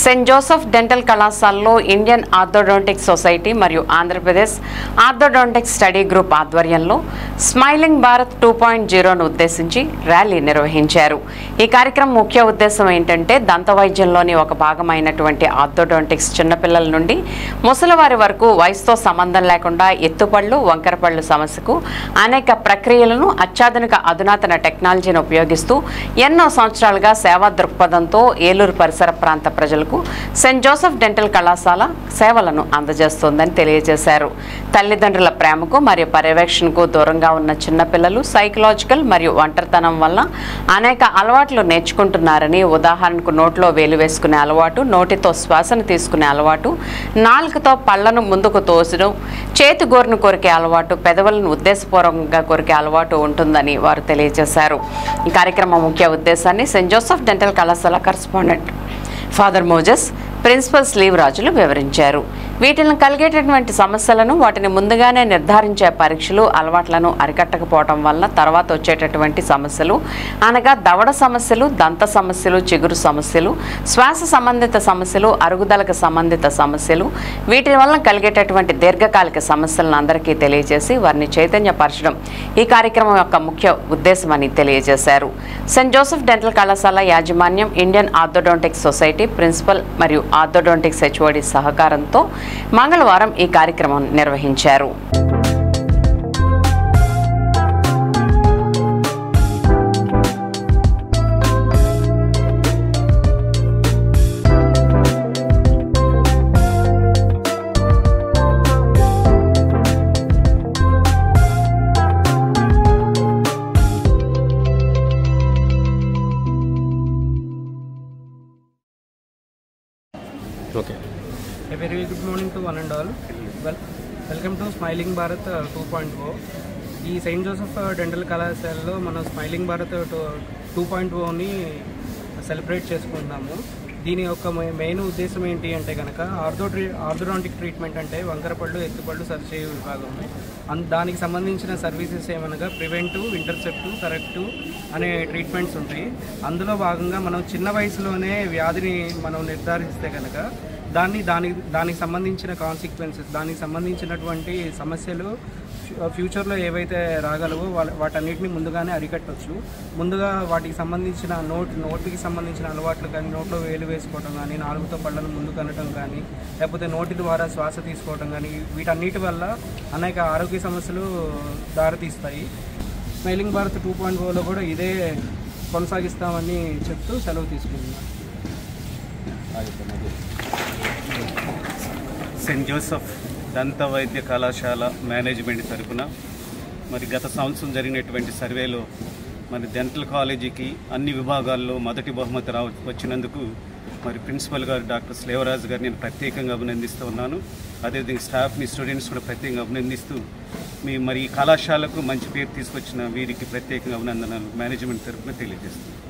Saint Joseph dental కళాశాలలో Indian orthodontic society మరియు Andhra Pradesh orthodontic study group ఆధ్వర్యంలో స్మైలింగ్ భారత్ 2.0ను ఉద్దేశించి ర్యాలీ నిర్వహించారు. ఈ కార్యక్రమం ముఖ్య ఉద్దేశం ఏంటంటే దంతవైద్యంలోని ఒక భాగమైనటువంటి ఆర్థోడోంటిక్స్ చిన్నపిల్లల నుండి ముసలివారి వరకు వయసుతో సంబంధం లేకుండా ఎత్తుపళ్ళు, వంకరపళ్ళు సమస్యకు అనేక ప్రక్రియలను అత్యాధునిక అధునాతన టెక్నాలజీని ఉపయోగిస్తూ ఎన్నో సంవత్సరాలుగా సేవా దృక్పథంతో ఏలూరు పరిసర ప్రాంత ప్రజలకు సెయింట్ జోసెఫ్ డెంటల్ కళాశాల సేవలను అందజేస్తోందని తెలియజేశారు. తల్లిదండ్రుల ప్రేమకు మరియు పర్యవేక్షణకు దూరంగా ఉన్న చిన్నపిల్లలు సైకలాజికల్ మరియు ఒంటరితనం వల్ల అనేక అలవాట్లు నేర్చుకుంటున్నారని, ఉదాహరణకు నోట్లో వేలు వేసుకునే అలవాటు, నోటితో శ్వాసను తీసుకునే అలవాటు, నాలుకతో పళ్లను ముందుకు తోసడం, చేతి గోరును కొరికే అలవాటు, పెదవులను ఉద్దేశపూర్వకంగా కొరికే అలవాటు ఉంటుందని వారు తెలియజేశారు. ఈ కార్యక్రమం ముఖ్య ఉద్దేశాన్ని సెయింట్ జోసెఫ్ డెంటల్ కళాశాల కరెస్పాండెంట్ ఫాదర్ మోజెస్, ప్రిన్సిపల్ స్లీవ్ రాజులు వివరించారు. వీటిని కలిగేటటువంటి సమస్యలను వాటిని ముందుగానే నిర్ధారించే పరీక్షలు అలవాట్లను అరికట్టకపోవడం వల్ల తర్వాత వచ్చేటటువంటి సమస్యలు అనగా దవడ సమస్యలు, దంత సమస్యలు, చిగురు సమస్యలు, శ్వాస సంబంధిత సమస్యలు, అరుగుదలకు సంబంధిత సమస్యలు, వీటి వల్ల కలిగేటటువంటి దీర్ఘకాలిక సమస్యలను అందరికీ తెలియజేసి వారిని చైతన్యపరచడం ఈ కార్యక్రమం యొక్క ముఖ్య ఉద్దేశమని తెలియజేశారు. సెయింట్ జోసెఫ్ డెంటల్ కళాశాల యాజమాన్యం, ఇండియన్ ఆర్థోడోంటిక్ సొసైటీ ప్రిన్సిపల్ మరియు ఆర్థోడోంటిక్స్ హెచ్ఓడి సహకారంతో మంగళవారం ఈ కార్యక్రమం నిర్వహించారు. Okay. A very good morning to one and all. Welcome to Smiling Bharat 2.0. ఈ సెయింట్ జోసెఫ్ డెంటల్ కళాశాలలో మనం స్మైలింగ్ భారత్ 2.0ని సెలబ్రేట్ చేసుకుంటాము. దీని యొక్క మెయిన్ ఉద్దేశం ఏంటి అంటే కనుక ఆర్థోడాంటిక్ ట్రీట్మెంట్ అంటే వంకరపళ్ళు, ఎత్తుపళ్ళు సరిచేయు విభాగం. దానికి సంబంధించిన సర్వీసెస్ ఏమనగా ప్రివెంటివ్, ఇంటర్సెప్టివ్, కరెక్టివ్ అనే ట్రీట్మెంట్స్ ఉంటాయి. అందులో భాగంగా మనం చిన్న వయసులోనే వ్యాధిని మనం నిర్ధారిస్తే కనుక దానికి సంబంధించిన కాన్సిక్వెన్సెస్, దానికి సంబంధించినటువంటి సమస్యలు ఫ్యూచర్లో ఏవైతే రాగలవో వాటన్నిటిని ముందుగానే అరికట్టవచ్చు. ముందుగా వాటికి సంబంధించిన నోటికి సంబంధించిన అలవాట్లు కానీ, నోట్లో వేలు వేసుకోవడం కానీ, నాలుగుతో పళ్ళను ముందుకు అనటం కానీ, లేకపోతే నోటి ద్వారా శ్వాస తీసుకోవడం కానీ, వీటన్నిటి వల్ల అనేక ఆరోగ్య సమస్యలు దారితీస్తాయి. స్మైలింగ్ భారత్ 2.0లో కూడా ఇదే కొనసాగిస్తామని చెప్తూ సెలవు తీసుకుంటున్నాను. సెయింట్ జోసెఫ్ దంత వైద్య కళాశాల మేనేజ్మెంట్ తరఫున మరి గత సంవత్సరం జరిగినటువంటి సర్వేలో మరి డెంటల్ కాలేజీకి అన్ని విభాగాల్లో మొదటి బహుమతి వచ్చినందుకు మరి ప్రిన్సిపల్ గారు డాక్టర్ స్లేవరాజు గారు నేను ప్రత్యేకంగా అభినందిస్తూ ఉన్నాను. అదేవిధంగా స్టాఫ్ని, స్టూడెంట్స్ కూడా ప్రత్యేకంగా అభినందిస్తూ మరి ఈ కళాశాలకు మంచి పేరు తీసుకొచ్చిన వీరికి ప్రత్యేకంగా అభినందనలు మేనేజ్మెంట్ తరఫున తెలియజేస్తున్నాను.